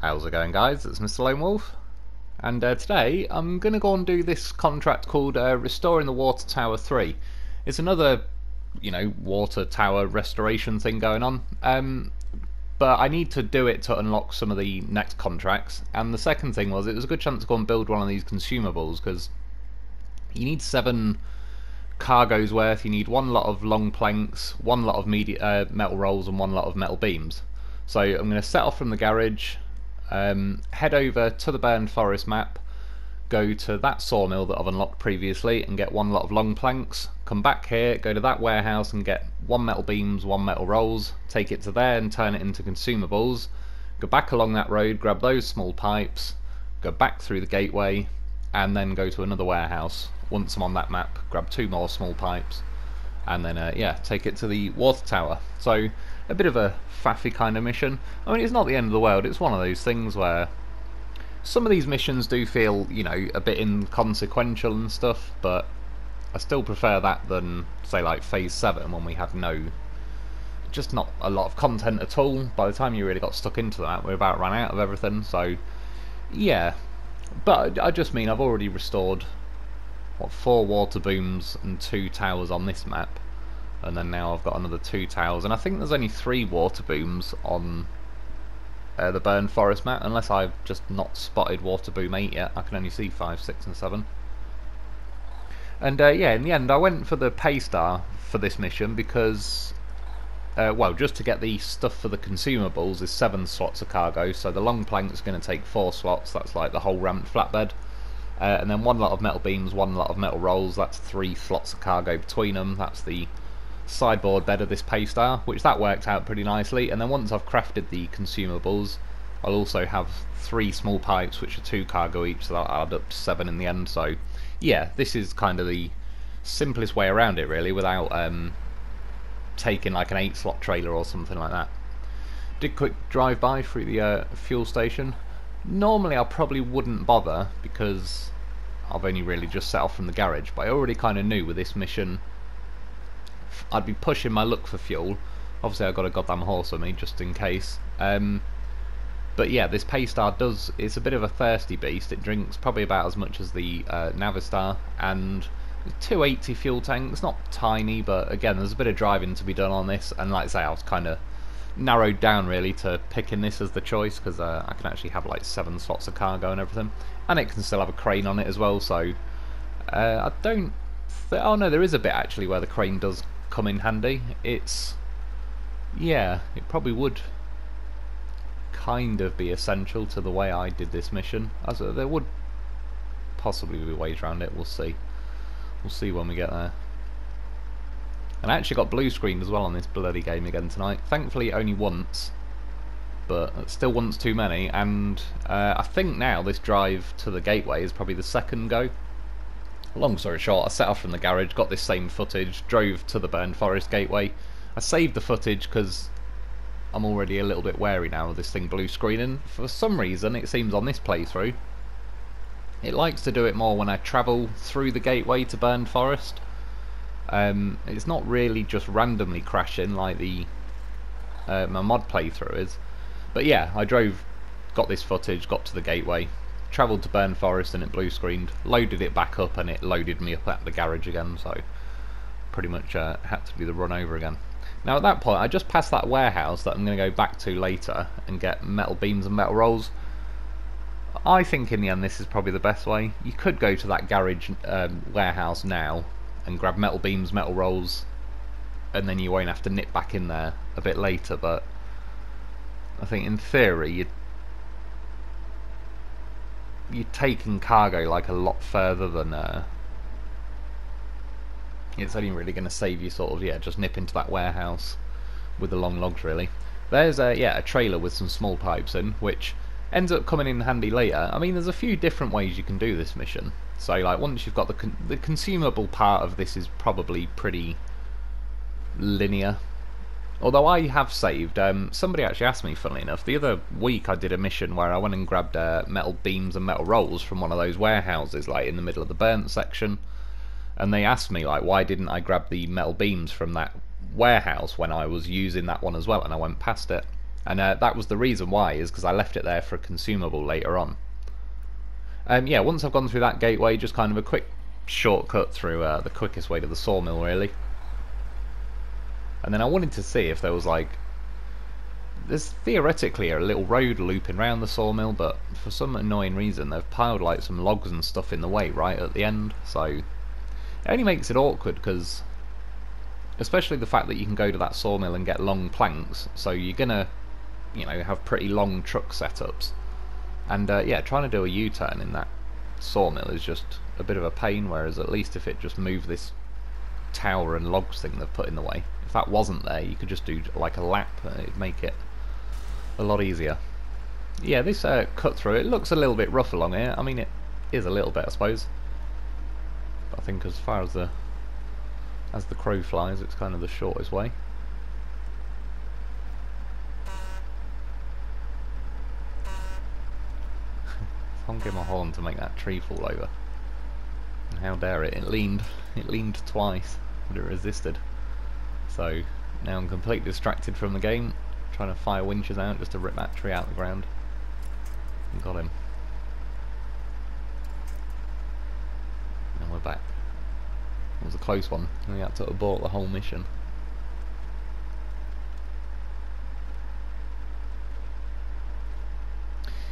How's it going, guys? It's Mr. Lo4f, and today I'm going to go and do this contract called Restoring the Water Tower 3. It's another, water tower restoration thing going on, but I need to do it to unlock some of the next contracts. And the second thing was, it was a good chance to go and build one of these consumables, because you need 7 cargoes worth, you need 1 lot of long planks, 1 lot of metal rolls, and 1 lot of metal beams. So I'm going to set off from the garage, head over to the burned forest map, go to that sawmill that I've unlocked previously and get 1 lot of long planks, come back here, go to that warehouse and get 1 metal beams, 1 metal rolls, take it to there and turn it into consumables, go back along that road, grab those small pipes, go back through the gateway, and then go to another warehouse. Once I'm on that map, grab 2 more small pipes, and then take it to the water tower. So a bit of a faffy kind of mission. I mean, it's not the end of the world. It's one of those things where some of these missions do feel, a bit inconsequential and stuff, but I still prefer that than, say, like Phase 7, when we had just not a lot of content at all. By the time you really got stuck into that, we about ran out of everything, so yeah. But I just mean, I've already restored, 4 water booms and 2 towers on this map, and then now I've got another 2 towers, and I think there's only 3 water booms on the burned forest map, unless I've just not spotted water boom 8 yet. I can only see 5, 6 and 7. And yeah, in the end I went for the Paystar for this mission because, well, just to get the stuff for the consumables is 7 slots of cargo, so the long plank's going to take 4 slots, that's like the whole ramped flatbed. And then 1 lot of metal beams, 1 lot of metal rolls, that's 3 slots of cargo between them, that's the sideboard bed of this Paystar, which that worked out pretty nicely. And then once I've crafted the consumables, I'll also have 3 small pipes, which are 2 cargo each, so that'll add up to 7 in the end. So yeah, this is kind of the simplest way around it, really, without taking like an 8 slot trailer or something like that. Did quick drive by through the fuel station. Normally I probably wouldn't bother because I've only really just set off from the garage, but I already kind of knew with this mission I'd be pushing my luck for fuel. Obviously I've got a goddamn horse with me just in case. But yeah, this Paystar it's a bit of a thirsty beast. It drinks probably about as much as the Navistar, and 280 fuel tank. It's not tiny, but again, there's a bit of driving to be done on this, and like I say, I was kind of narrowed down really to picking this as the choice because I can actually have like 7 slots of cargo and everything, and it can still have a crane on it as well. So I don't. Oh no, there is a bit actually where the crane does come in handy. Yeah, it probably would kind of be essential to the way I did this mission. As there would possibly be ways around it. We'll see. We'll see when we get there. And I actually got blue screened as well on this bloody game again tonight. Thankfully only once, but still once too many. And I think now this drive to the gateway is probably the 2nd go. Long story short, I set off from the garage, got this same footage, drove to the burned forest gateway. I saved the footage because I'm already a little bit wary now of this thing blue screening. For some reason, it seems on this playthrough, it likes to do it more when I travel through the gateway to burned forest. It's not really just randomly crashing like the my mod playthrough is. But yeah, I got this footage, got to the gateway, travelled to burned forest and it blue screened, loaded it back up and it loaded me up at the garage again, so pretty much had to do the run over again. Now at that point I just passed that warehouse that I'm going to go back to later and get metal beams and metal rolls. I think in the end this is probably the best way. You could go to that garage warehouse now and grab metal beams, metal rolls, and then you won't have to nip back in there a bit later, but I think in theory you're taking cargo like a lot further than it's only really going to save you sort of, yeah, just nip into that warehouse with the long logs really. There's a trailer with some small pipes in, which ends up coming in handy later. I mean, there's a few different ways you can do this mission. So like once you've got the consumable part of this is probably pretty linear. Although I have saved, somebody actually asked me, funnily enough, the other week I did a mission where I went and grabbed metal beams and metal rolls from one of those warehouses, like in the middle of the burnt section, and they asked me, like, why didn't I grab the metal beams from that warehouse when I was using that one as well, and I went past it. And that was the reason why, is because I left it there for a consumable later on. Yeah, once I've gone through that gateway, just kind of a quick shortcut through the quickest way to the sawmill, really. And then I wanted to see if there was like... There's theoretically a little road looping around the sawmill, but for some annoying reason they've piled like some logs and stuff in the way right at the end, so it only makes it awkward, because especially the fact that you can go to that sawmill and get long planks, so you're gonna, you know, have pretty long truck setups. And yeah, trying to do a U-turn in that sawmill is just a bit of a pain, whereas at least if it just moved this tower and logs thing they've put in the way, if that wasn't there, you could just do like a lap, and it'd make it a lot easier. Yeah, this cut through, it looks a little bit rough along here. I mean, it is a little bit, I suppose. But I think as far as the crow flies, it's kind of the shortest way. Honking my horn to make that tree fall over. And how dare it? It leaned twice, but it resisted. So now I'm completely distracted from the game, trying to fire winches out just to rip that tree out of the ground. And got him. And we're back. It was a close one. We had to abort the whole mission.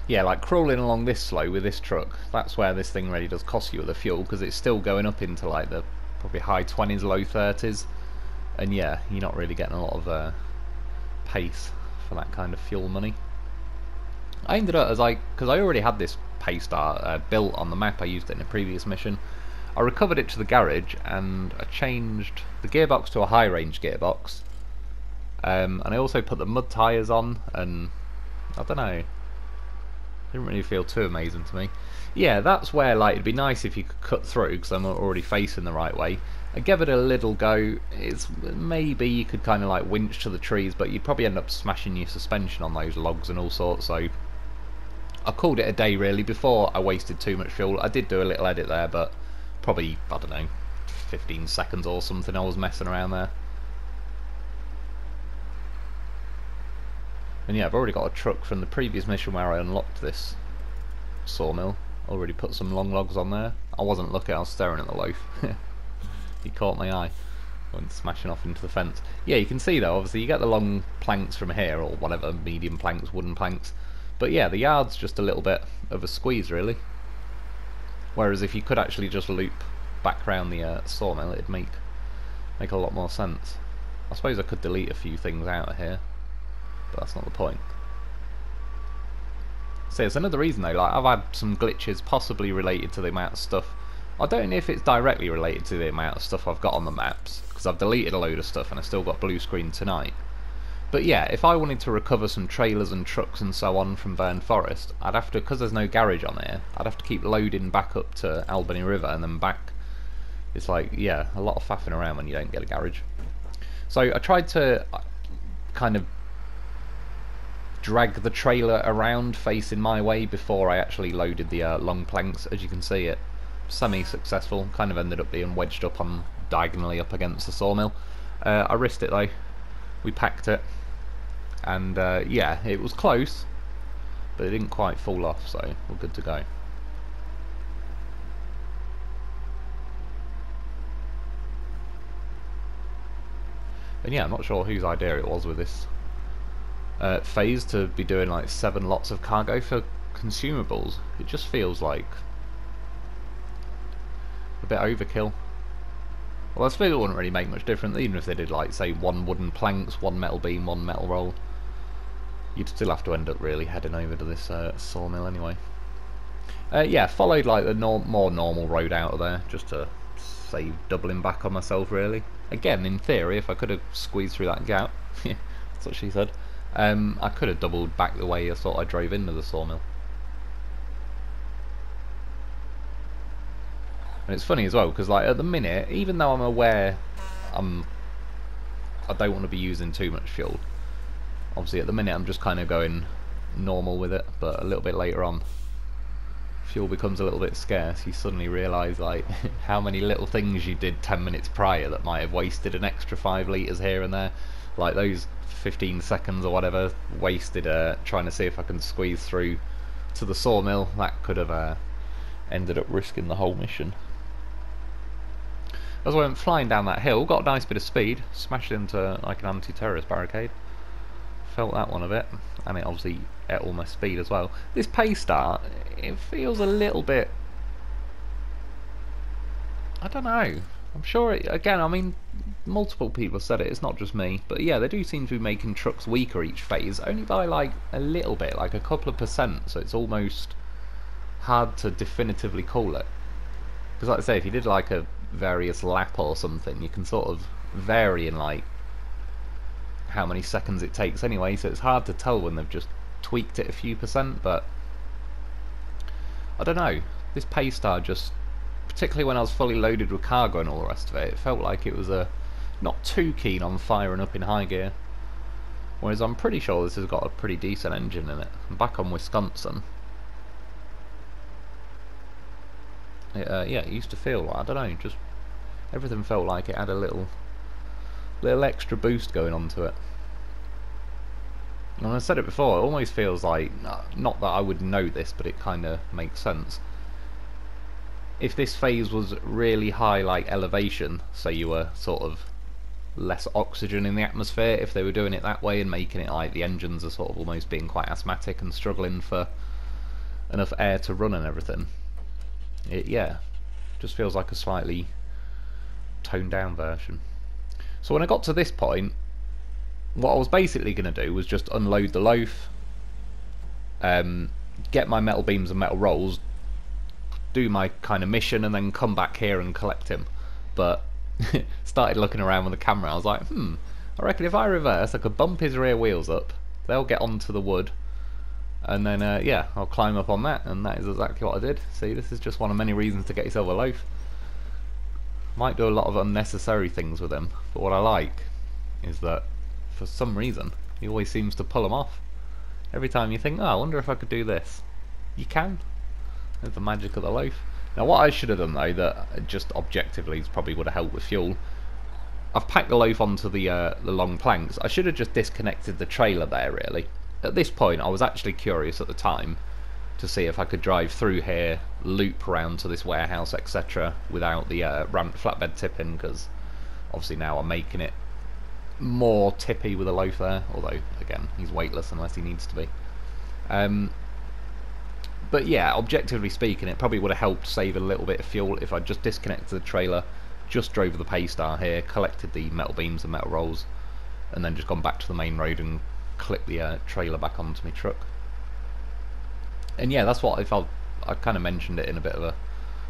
Yeah, like crawling along this slow with this truck, that's where this thing really does cost you with the fuel, because it's still going up into like the probably high 20s, low 30s, and yeah, you're not really getting a lot of pace for that kind of fuel money. I ended up, because I already had this Paystar built on the map, I used it in a previous mission. I recovered it to the garage and I changed the gearbox to a high range gearbox, and I also put the mud tyres on, and I don't know, didn't really feel too amazing to me. Yeah, that's where like it'd be nice if you could cut through, because I'm already facing the right way. I gave it a little go. It's maybe you could kind of like winch to the trees, but you'd probably end up smashing your suspension on those logs and all sorts. So I called it a day really before I wasted too much fuel. I did do a little edit there, but probably, I don't know, 15 seconds or something I was messing around there. And yeah, I've already got a truck from the previous mission where I unlocked this sawmill. Already put some long logs on there. I wasn't looking, I was staring at the loaf. He caught my eye. Went smashing off into the fence. Yeah, you can see though, obviously you get the long planks from here, or whatever, medium planks, wooden planks. But yeah, the yard's just a little bit of a squeeze really. Whereas if you could actually just loop back round the sawmill, it'd make a lot more sense. I suppose I could delete a few things out of here, but that's not the point. So it's another reason though, like I've had some glitches possibly related to the amount of stuff. I don't know if it's directly related to the amount of stuff I've got on the maps, because I've deleted a load of stuff and I still got blue screen tonight. But yeah, if I wanted to recover some trailers and trucks and so on from Burn Forest, I'd have to, because there's no garage on here, I'd have to keep loading back up to Albany River and then back. It's like, yeah, a lot of faffing around when you don't get a garage. So I tried to kind of drag the trailer around facing my way before I actually loaded the long planks. As you can see, it semi-successful, kind of ended up being wedged up on diagonally up against the sawmill. I risked it though. We packed it, and yeah, it was close, but it didn't quite fall off, so we're good to go. And yeah, I'm not sure whose idea it was with this phase to be doing like 7 lots of cargo for consumables. It just feels like a bit overkill. Well, I suppose it wouldn't really make much difference, even if they did like, say, 1 wooden planks, 1 metal beam, 1 metal roll. You'd still have to end up really heading over to this sawmill anyway. Yeah, followed like the more normal road out of there, just to save doubling back on myself really. Again, in theory, if I could have squeezed through that gap, that's what she said, I could have doubled back the way I thought I drove into the sawmill. And it's funny as well, because like at the minute, even though I'm aware I don't want to be using too much fuel, obviously at the minute I'm just kind of going normal with it, but a little bit later on fuel becomes a little bit scarce. You suddenly realise like how many little things you did 10 minutes prior that might have wasted an extra 5 litres here and there. Like those 15 seconds or whatever wasted trying to see if I can squeeze through to the sawmill, that could have ended up risking the whole mission. As I went flying down that hill, got a nice bit of speed, smashed into like an anti-terrorist barricade. Felt that one a bit, and it obviously ate all my speed as well. This Paystar, it feels a little bit, I don't know. I'm sure it, again, I mean, multiple people said it, it's not just me, but yeah, they do seem to be making trucks weaker each phase, only by like a little bit, like a couple of percent, so it's almost hard to definitively call it. Because like I say, if you did like a various lap or something, you can sort of vary in like how many seconds it takes anyway, so it's hard to tell when they've just tweaked it a few percent, but I don't know, this Paystar just, particularly when I was fully loaded with cargo and all the rest of it, it felt like it was not too keen on firing up in high gear. Whereas I'm pretty sure this has got a pretty decent engine in it. I'm back on Wisconsin. Yeah, it used to feel like, I don't know, just everything felt like it had a little extra boost going onto it. And I said it before, it almost feels like, not that I would know this, but it kind of makes sense. If this phase was really high like elevation, so you were sort of less oxygen in the atmosphere, if they were doing it that way and making it like the engines are sort of almost being quite asthmatic and struggling for enough air to run and everything, it, yeah, just feels like a slightly toned down version. So when I got to this point, what I was basically going to do was just unload the loaf, get my metal beams and metal rolls, do my kind of mission, and then come back here and collect him. But started looking around with the camera, I was like, I reckon if I reverse, I could bump his rear wheels up, they'll get onto the wood, and then yeah, I'll climb up on that, and that is exactly what I did. See, this is just one of many reasons to get yourself a loaf. Might do a lot of unnecessary things with him, but what I like is that for some reason he always seems to pull them off. Every time you think, oh, I wonder if I could do this, you can. There's the magic of the loaf. Now what I should have done though, that just objectively probably would have helped with fuel, I've packed the loaf onto the long planks. I should have just disconnected the trailer there really. At this point I was actually curious at the time to see if I could drive through here, loop round to this warehouse, etc. without the ramped flatbed tipping, because obviously now I'm making it more tippy with a loaf there, although again he's weightless unless he needs to be. But yeah, objectively speaking, it probably would have helped save a little bit of fuel if I just disconnected the trailer, just drove the Paystar here, collected the metal beams and metal rolls, and then just gone back to the main road and clipped the trailer back onto my truck. And yeah, that's what I felt. I kind of mentioned it in a bit of a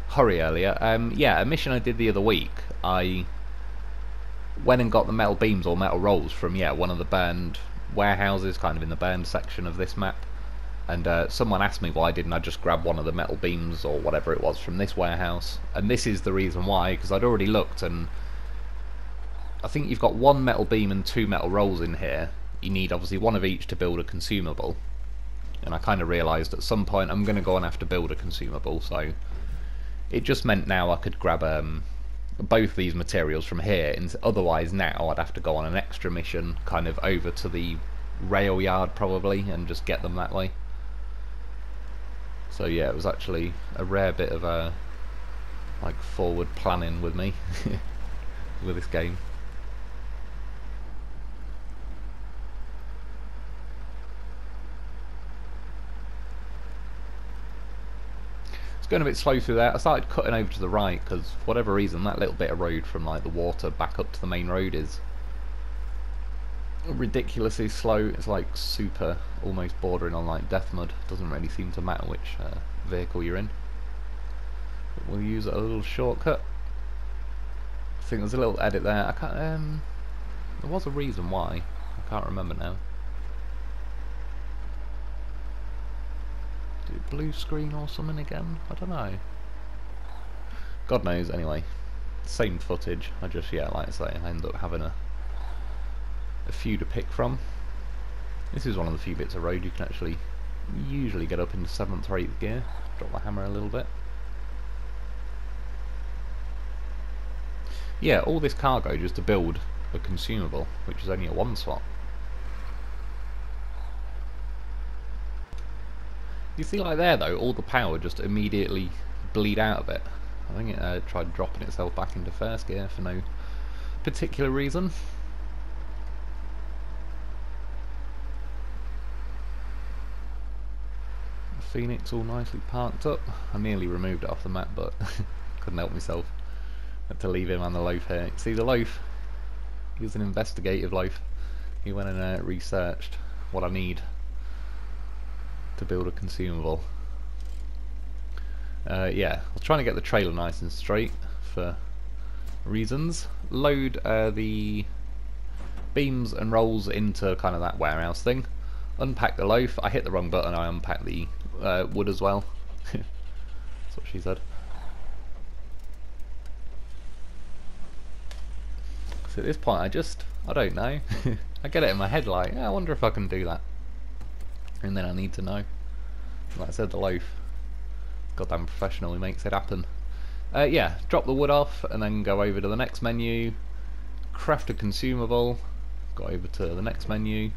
hurry earlier. Yeah, a mission I did the other week, I went and got the metal beams or metal rolls from, yeah, one of the burned warehouses, kind of in the burned section of this map. And someone asked me why didn't I just grab one of the metal beams or whatever it was from this warehouse, and this is the reason why, because I'd already looked, and I think you've got one metal beam and two metal rolls in here. You need obviously one of each to build a consumable, and I kind of realised at some point I'm going to go and have to build a consumable, so it just meant now I could grab both these materials from here, and otherwise now I'd have to go on an extra mission kind of over to the rail yard probably and just get them that way. So yeah, it was actually a rare bit of like forward planning with me with this game. It's going a bit slow through there. I started cutting over to the right because for whatever reason that little bit of road from like the water back up to the main road is ridiculously slow. It's like super, almost bordering on like death mud. Doesn't really seem to matter which vehicle you're in. But we'll use a little shortcut. I think there's a little edit there. I can't. There was a reason why. I can't remember now. Did it blue screen or something again? I don't know. God knows. Anyway, same footage. I just, yeah, like I say, I end up having a few to pick from. This is one of the few bits of road you can actually usually get up into 7th or 8th gear. Drop the hammer a little bit. Yeah, all this cargo just to build a consumable, which is only a 1 slot. You see, like there though, all the power just immediately bleed out of it. I think it tried dropping itself back into first gear for no particular reason. Phoenix all nicely parked up. I nearly removed it off the map, but couldn't help myself. Had to leave him on the Lo4f here. See, the Lo4f, he was an investigative Lo4f. He went and researched what I need to build a consumable. Yeah, I was trying to get the trailer nice and straight for reasons. Load the beams and rolls into kind of that warehouse thing. Unpack the Lo4f. I hit the wrong button. I unpacked the wood as well. That's what she said. So at this point I don't know. I get it in my head like, yeah, I wonder if I can do that. And then I need to know. Like I said, the Lo4f, goddamn professional, he makes it happen. Yeah, drop the wood off and then go over to the next menu, craft a consumable, go over to the next menu,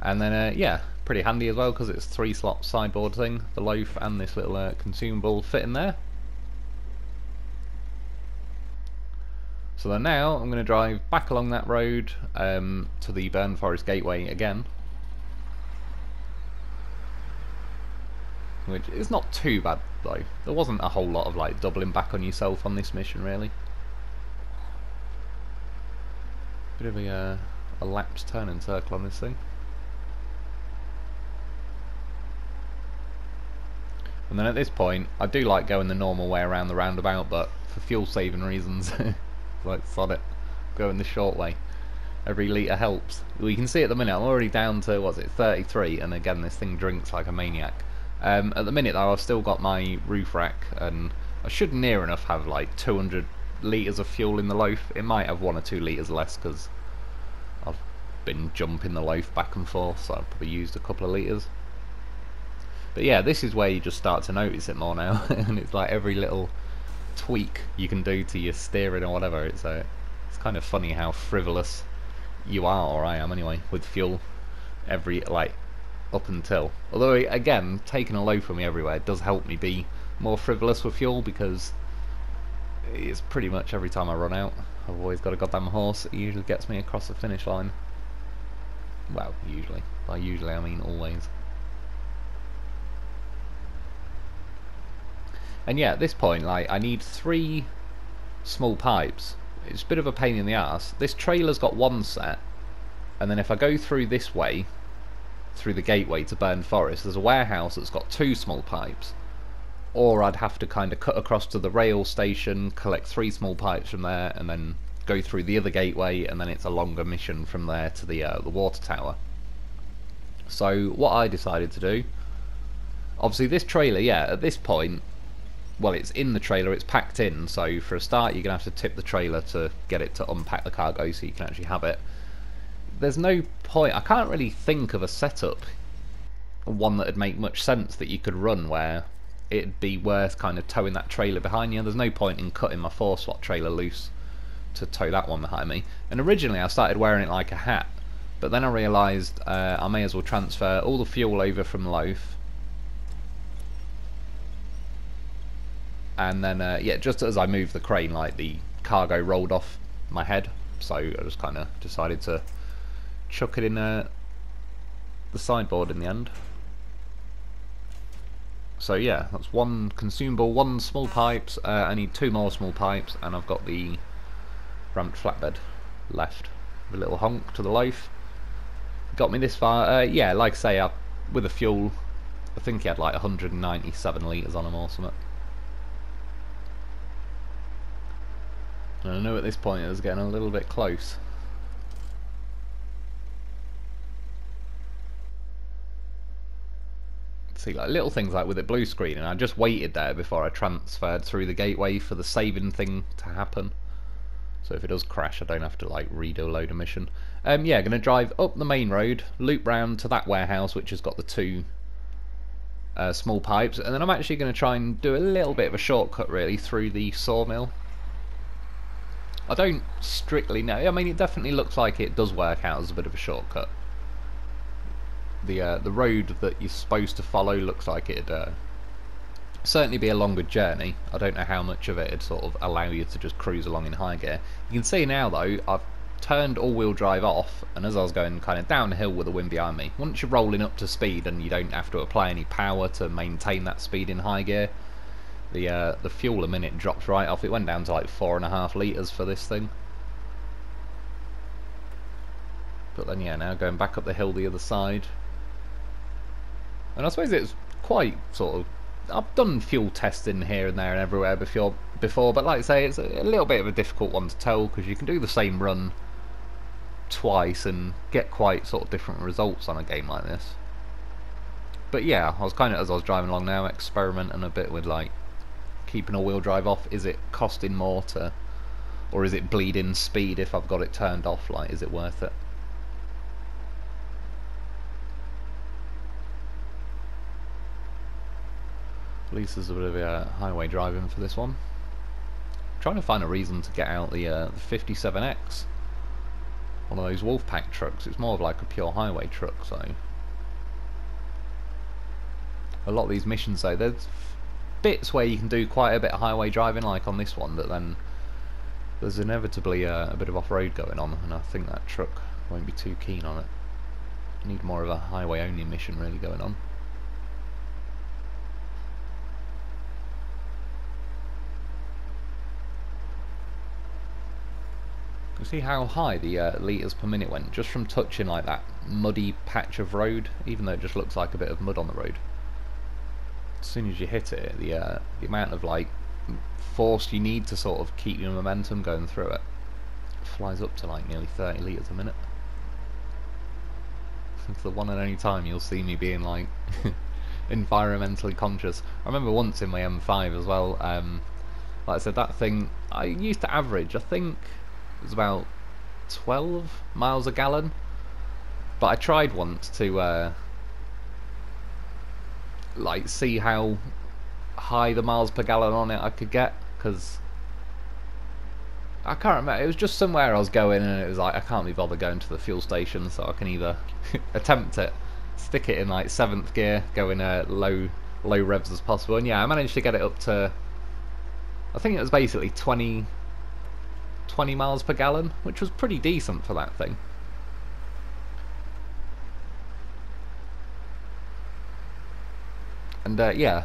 and then yeah, pretty handy as well because it's 3-slot sideboard thing. The Lo4f and this little consumable fit in there. So then now I'm going to drive back along that road to the Burn Forest Gateway again, which is not too bad though. There wasn't a whole lot of like doubling back on yourself on this mission really. Bit of a lapsed turn and circle on this thing. And then at this point I do like going the normal way around the roundabout, but for fuel saving reasons like sod it, going the short way. Every litre helps. Well, you can see at the minute I'm already down to, what's it, 33, and again this thing drinks like a maniac. At the minute though I've still got my roof rack and I should near enough have like 200 litres of fuel in the Lo4f. It might have 1 or 2 litres less because I've been jumping the Lo4f back and forth, so I've probably used a couple of litres. But yeah, this is where you just start to notice it more now and it's like every little tweak you can do to your steering or whatever. It's kind of funny how frivolous you are, or I am anyway, with fuel every like up until. Although again, taking a Lo4f from me everywhere does help me be more frivolous with fuel because it's pretty much every time I run out, I've always got a goddamn horse. It usually gets me across the finish line. Well, usually. By usually I mean always. And yeah, at this point, like, I need 3 small pipes. It's a bit of a pain in the ass. This trailer's got 1 set, and then if I go through this way, through the gateway to Burn Forest, there's a warehouse that's got 2 small pipes. Or I'd have to kind of cut across to the rail station, collect 3 small pipes from there, and then go through the other gateway, and then it's a longer mission from there to the water tower. So what I decided to do, obviously this trailer, yeah, at this point, well, it's in the trailer, it's packed in, so for a start you're going to have to tip the trailer to get it to unpack the cargo so you can actually have it. There's no point, I can't really think of a setup, one that would make much sense that you could run where it'd be worth kind of towing that trailer behind you. There's no point in cutting my 4-slot trailer loose to tow that one behind me. And originally I started wearing it like a hat, but then I realised I may as well transfer all the fuel over from Lo4f. And then, yeah, just as I moved the crane, like, the cargo rolled off my head, so I just kind of decided to chuck it in the sideboard in the end. So yeah, that's 1 consumable, 1 small pipes, I need 2 more small pipes, and I've got the ramped flatbed left. A little honk to the Lo4f. Got me this far. Yeah, like I say, with the fuel, I think he had like 197 litres on him or something. And I know at this point it was getting a little bit close. See, like little things like with it blue screen, and I just waited there before I transferred through the gateway for the saving thing to happen. So if it does crash, I don't have to like redo a load of mission. Yeah, gonna drive up the main road, loop round to that warehouse which has got the 2 small pipes, and then I'm actually gonna try and do a little bit of a shortcut really through the Sawmill. I don't strictly know. I mean, it definitely looks like it does work out as a bit of a shortcut. The road that you're supposed to follow looks like it'd certainly be a longer journey. I don't know how much of it'd sort of allow you to just cruise along in high gear. You can see now though, I've turned all-wheel drive off, and as I was going kind of downhill with the wind behind me, once you're rolling up to speed and you don't have to apply any power to maintain that speed in high gear, the fuel a minute drops right off. It went down to like 4.5 litres for this thing. But then yeah, now going back up the hill the other side. And I suppose it's quite sort of, I've done fuel testing here and there and everywhere before, but like I say, it's a little bit of a difficult one to tell, because you can do the same run twice and get quite sort of different results on a game like this. But yeah, I was kind of, as I was driving along now, experimenting a bit with like keeping all-wheel drive off. Is it costing more to, or is it bleeding speed if I've got it turned off? Like, is it worth it? At least there's a bit of highway driving for this one. I'm trying to find a reason to get out the 57X. One of those Wolfpack trucks. It's more of like a pure highway truck, so... A lot of these missions though, there's bits where you can do quite a bit of highway driving, like on this one, but then there's inevitably a bit of off-road going on, and I think that truck won't be too keen on it. Need more of a highway-only mission really going on. You see how high the litres per minute went just from touching like that muddy patch of road, even though it just looks like a bit of mud on the road. As soon as you hit it, the amount of like force you need to sort of keep your momentum going through it flies up to like nearly 30 litres a minute. It's the one and only time you'll see me being like environmentally conscious. I remember once in my M5 as well, like I said, that thing I used to average, I think it was about 12 miles a gallon, but I tried once to like see how high the miles per gallon on it I could get, because I can't remember, it was just somewhere I was going and it was like I can't be bothered going to the fuel station, so I can either attempt it, stick it in like 7th gear, go in low revs as possible, and yeah, I managed to get it up to, I think it was basically 20 miles per gallon, which was pretty decent for that thing. And yeah,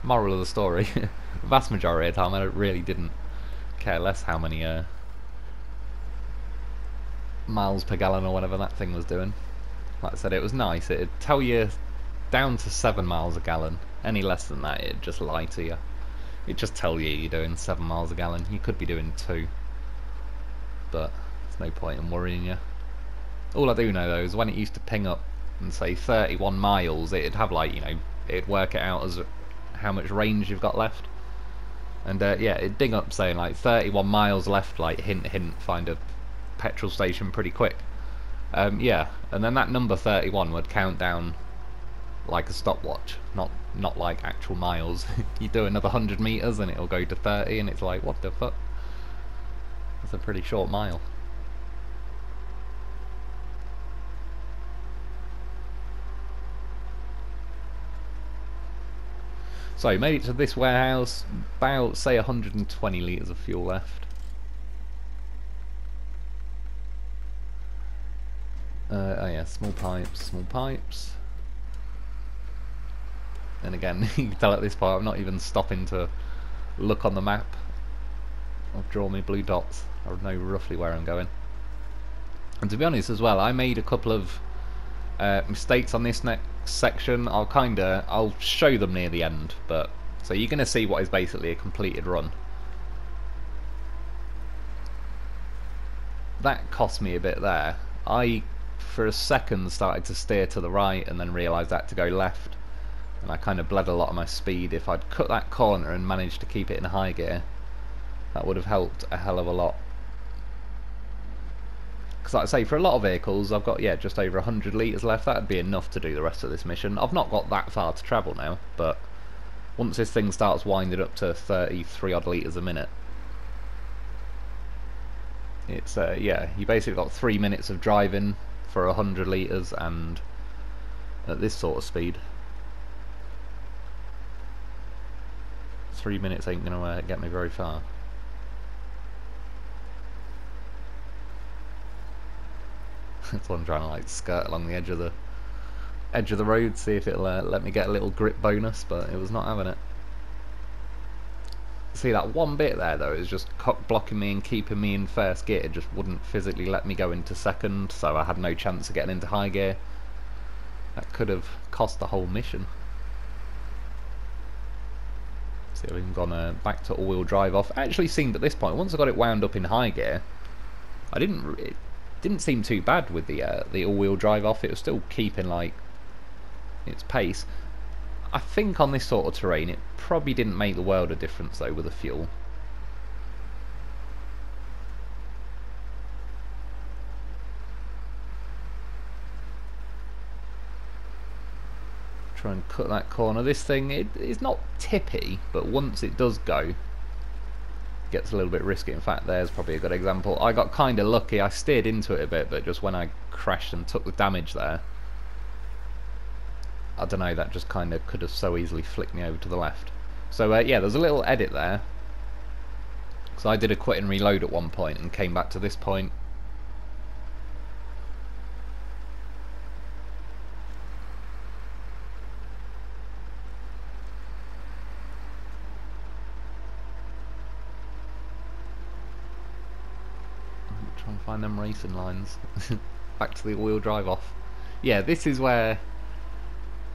moral of the story, the vast majority of the time I really didn't care less how many miles per gallon or whatever that thing was doing. Like I said, it was nice. It'd tell you down to 7 miles a gallon. Any less than that, it'd just lie to you. It'd just tell you you're doing 7 miles a gallon. You could be doing 2. But there's no point in worrying you. All I do know though is when it used to ping up and say 31 miles, it'd have like, you know, it'd work it out as how much range you've got left. And yeah, it'd ding up saying like 31 miles left, like hint hint, find a petrol station pretty quick. Yeah, and then that number 31 would count down like a stopwatch, not like actual miles. You do another 100 meters and it'll go to 30, and it's like, what the fuck? That's a pretty short mile. So, made it to this warehouse, about, say, 120 litres of fuel left. Oh yeah, small pipes. And again, you can tell at this point I'm not even stopping to look on the map. I've drawn my blue dots. I know roughly where I'm going. And to be honest as well, I made a couple of mistakes on this next section. I'll show them near the end, but so you're going to see what is basically a completed run. That cost me a bit there. I for a second started to steer to the right and then realised that to go left, and I kind of bled a lot of my speed. If I'd cut that corner and managed to keep it in high gear, that would have helped a hell of a lot. Because like I say, for a lot of vehicles I've got, yeah, just over 100 litres left. That would be enough to do the rest of this mission. I've not got that far to travel now, but once this thing starts winding up to 33 odd litres a minute, It's yeah, you basically got 3 minutes of driving for 100 litres, and at this sort of speed, 3 minutes ain't gonna get me very far. That's why I'm trying to like skirt along the edge of the road, see if it'll let me get a little grip bonus, but it was not having it. See, that one bit there though is just cock blocking me and keeping me in first gear, just wouldn't physically let me go into second, so I had no chance of getting into high gear. That could have cost the whole mission. See, we've gone back to all-wheel drive off. Actually seemed at this point, once I got it wound up in high gear, it didn't seem too bad with the all-wheel drive off. It was still keeping like its pace. I think on this sort of terrain it probably didn't make the world of difference though with the fuel. Try and cut that corner. This thing, it's not tippy, but once it does go, it gets a little bit risky. In fact, there's probably a good example. I got kind of lucky. I steered into it a bit, but just when I crashed and took the damage there, I don't know, that just kind of could have so easily flicked me over to the left. So yeah, there's a little edit there. So I did a quit and reload at one point and came back to this point. I'm trying to find them racing lines. Back to the all-wheel drive off. Yeah, this is where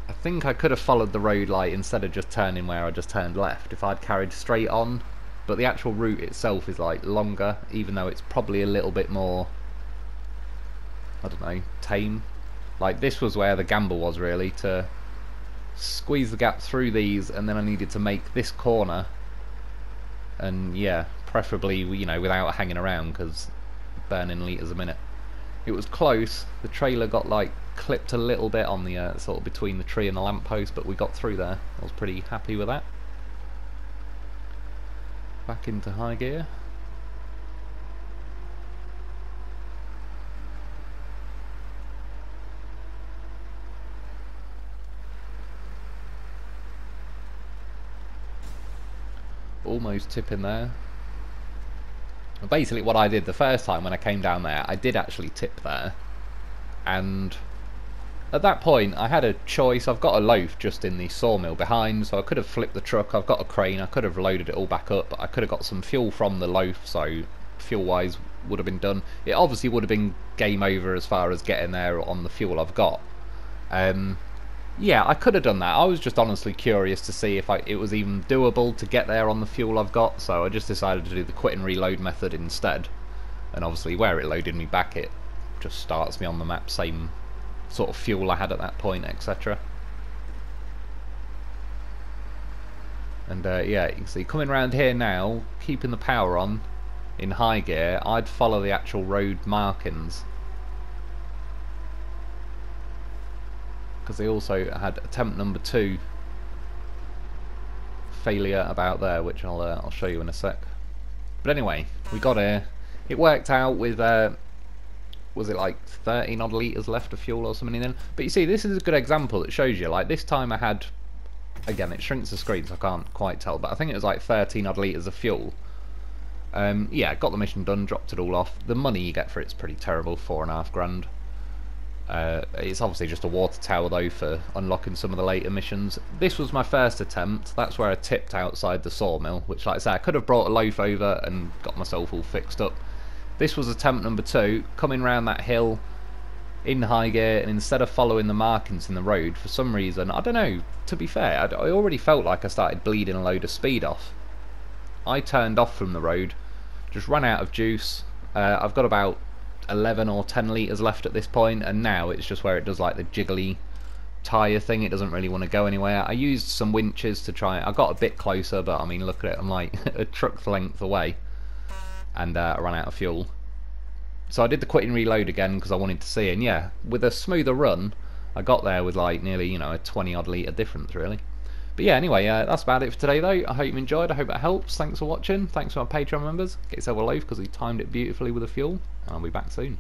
I think I could have followed the road light instead of just turning where I just turned left if I'd carried straight on, but the actual route itself is like longer, even though it's probably a little bit more, I don't know, tame. Like this was where the gamble was really, to squeeze the gap through these, and then I needed to make this corner, and yeah, preferably, you know, without hanging around, because burning litres a minute. It was close. The trailer got like clipped a little bit on the sort of between the tree and the lamppost, but we got through there. I was pretty happy with that. Back into high gear. Almost tipping there. Basically what I did the first time when I came down there, I did actually tip there, and at that point I had a choice. I've got a loaf just in the sawmill behind, so I could have flipped the truck. I've got a crane, I could have loaded it all back up, but I could have got some fuel from the loaf, so fuel wise would have been done. It obviously would have been game over as far as getting there on the fuel I've got. Yeah, I could have done that. I was just honestly curious to see if it was even doable to get there on the fuel I've got, so I just decided to do the quit and reload method instead. And obviously where it loaded me back, it just starts me on the map, same sort of fuel I had at that point, etc. And yeah, you can see coming around here now, keeping the power on in high gear, I'd follow the actual road markings, because they also had attempt number 2 failure about there, which I'll show you in a sec. But anyway, we got here. It worked out with was it like 13 odd litres left of fuel or something then? But you see, this is a good example that shows you, like this time I had, again it shrinks the screen so I can't quite tell, but I think it was like 13 odd litres of fuel. Yeah, got the mission done, dropped it all off. The money you get for it's pretty terrible, 4.5 grand. It's obviously just a water tower though for unlocking some of the later missions. This was my first attempt. That's where I tipped outside the sawmill, which like I say, I could have brought a loaf over and got myself all fixed up. This was attempt number 2, coming round that hill in high gear, and instead of following the markings in the road, for some reason, I don't know, to be fair, I already felt like I started bleeding a load of speed off. I turned off from the road, just ran out of juice. I've got about 11 or 10 litres left at this point, and now it's just where it does like the jiggly tyre thing. It doesn't really want to go anywhere. I used some winches to try. I got a bit closer, but I mean, look at it, I'm like a truck's length away, and I ran out of fuel. So I did the quit and reload again because I wanted to see, and yeah, with a smoother run I got there with like nearly, you know, a 20 odd litre difference really. But yeah, anyway, that's about it for today though. I hope you enjoyed, I hope it helps. Thanks for watching, thanks to my Patreon members. Get yourself a loaf because he timed it beautifully with the fuel, and I'll be back soon.